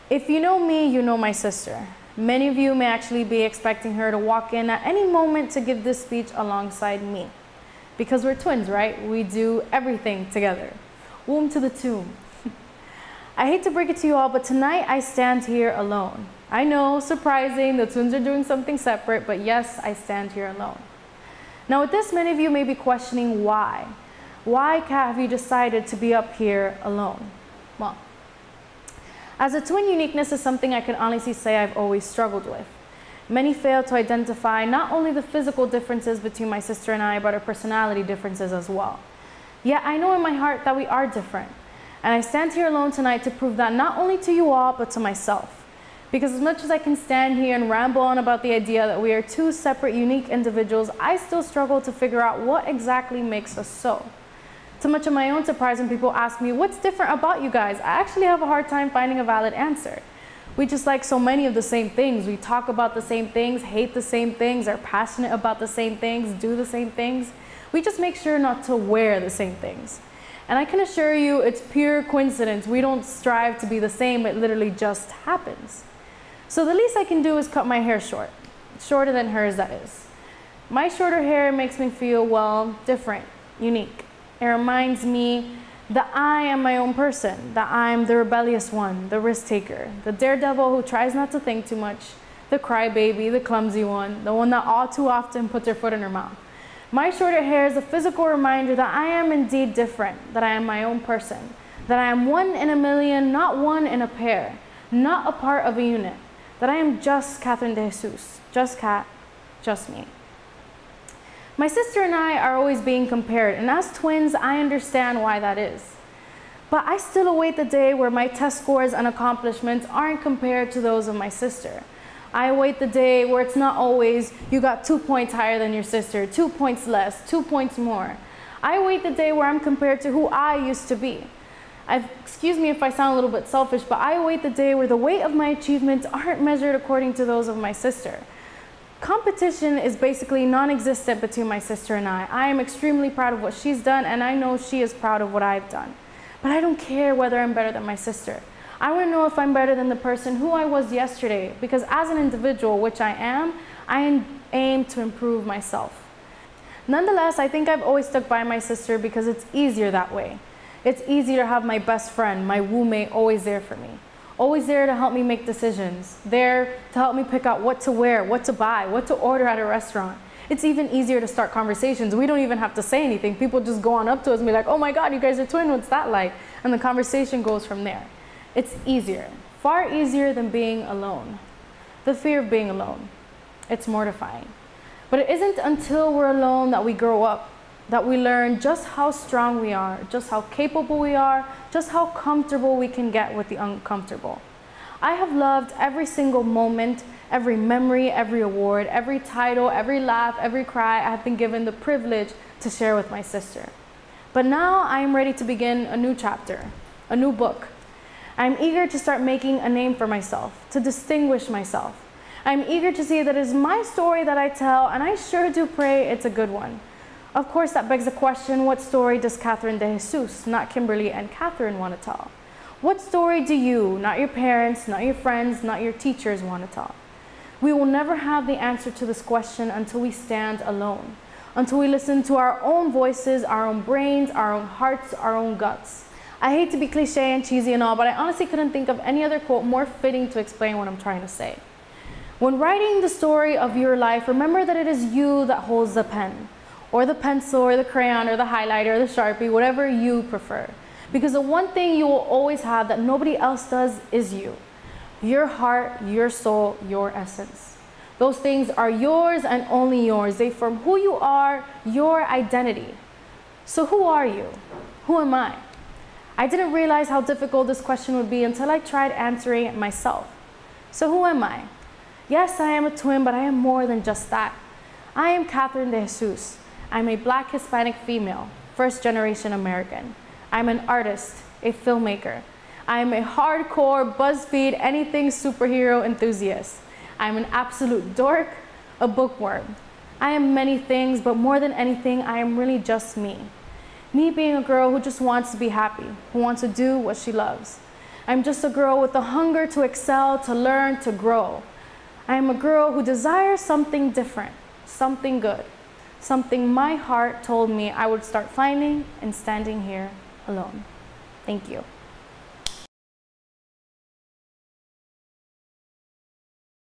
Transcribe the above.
If you know me, you know my sister. Many of you may actually be expecting her to walk in at any moment to give this speech alongside me. Because we're twins, right? We do everything together. Womb to the tomb. I hate to break it to you all, but tonight I stand here alone. I know, surprising, the twins are doing something separate, but yes, I stand here alone. Now with this, many of you may be questioning why. Why, Kat, have you decided to be up here alone? Well, as a twin, uniqueness is something I can honestly say I've always struggled with. Many fail to identify not only the physical differences between my sister and I, but our personality differences as well. Yet I know in my heart that we are different. And I stand here alone tonight to prove that not only to you all, but to myself. Because as much as I can stand here and ramble on about the idea that we are two separate, unique individuals, I still struggle to figure out what exactly makes us so. To much of my own surprise, when people ask me, what's different about you guys? I actually have a hard time finding a valid answer. We just like so many of the same things. We talk about the same things, hate the same things, are passionate about the same things, do the same things. We just make sure not to wear the same things. And I can assure you it's pure coincidence. We don't strive to be the same, it literally just happens. So the least I can do is cut my hair short. Shorter than hers, that is. My shorter hair makes me feel, well, different, unique. It reminds me that I am my own person, that I'm the rebellious one, the risk taker, the daredevil who tries not to think too much, the crybaby, the clumsy one, the one that all too often puts her foot in her mouth. My shorter hair is a physical reminder that I am indeed different, that I am my own person, that I am one in a million, not one in a pair, not a part of a unit, that I am just Katherine de Jesus, just Kat, just me. My sister and I are always being compared, and as twins, I understand why that is. But I still await the day where my test scores and accomplishments aren't compared to those of my sister. I await the day where it's not always, you got 2 points higher than your sister, 2 points less, 2 points more. I await the day where I'm compared to who I used to be. Excuse me if I sound a little bit selfish, but I await the day where the weight of my achievements aren't measured according to those of my sister. Competition is basically non-existent between my sister and I. I am extremely proud of what she's done, and I know she is proud of what I've done. But I don't care whether I'm better than my sister. I want to know if I'm better than the person who I was yesterday, because as an individual, which I am, I aim to improve myself. Nonetheless, I think I've always stuck by my sister because it's easier that way. It's easier to have my best friend, my woo-mate, always there for me. Always there to help me make decisions. There to help me pick out what to wear, what to buy, what to order at a restaurant. It's even easier to start conversations. We don't even have to say anything. People just go on up to us and be like, oh my God, you guys are twins, what's that like? And the conversation goes from there. It's easier, far easier than being alone. The fear of being alone. It's mortifying. But it isn't until we're alone that we grow up, that we learn just how strong we are, just how capable we are, just how comfortable we can get with the uncomfortable. I have loved every single moment, every memory, every award, every title, every laugh, every cry I have been given the privilege to share with my sister. But now I am ready to begin a new chapter, a new book. I'm eager to start making a name for myself, to distinguish myself. I'm eager to see that it is my story that I tell, and I sure do pray it's a good one. Of course, that begs the question, what story does Katherine de Jesus, not Kimberly and Katherine, want to tell? What story do you, not your parents, not your friends, not your teachers, want to tell? We will never have the answer to this question until we stand alone, until we listen to our own voices, our own brains, our own hearts, our own guts. I hate to be cliche and cheesy and all, but I honestly couldn't think of any other quote more fitting to explain what I'm trying to say. When writing the story of your life, remember that it is you that holds the pen, or the pencil, or the crayon, or the highlighter, or the Sharpie, whatever you prefer. Because the one thing you will always have that nobody else does is you. Your heart, your soul, your essence. Those things are yours and only yours. They form who you are, your identity. So who are you? Who am I? I didn't realize how difficult this question would be until I tried answering it myself. So who am I? Yes, I am a twin, but I am more than just that. I am Katherine de Jesus. I'm a Black Hispanic female, first-generation American. I'm an artist, a filmmaker. I am a hardcore BuzzFeed anything superhero enthusiast. I'm an absolute dork, a bookworm. I am many things, but more than anything, I am really just me. Me being a girl who just wants to be happy, who wants to do what she loves. I'm just a girl with a hunger to excel, to learn, to grow. I am a girl who desires something different, something good, something my heart told me I would start finding and standing here alone. Thank you.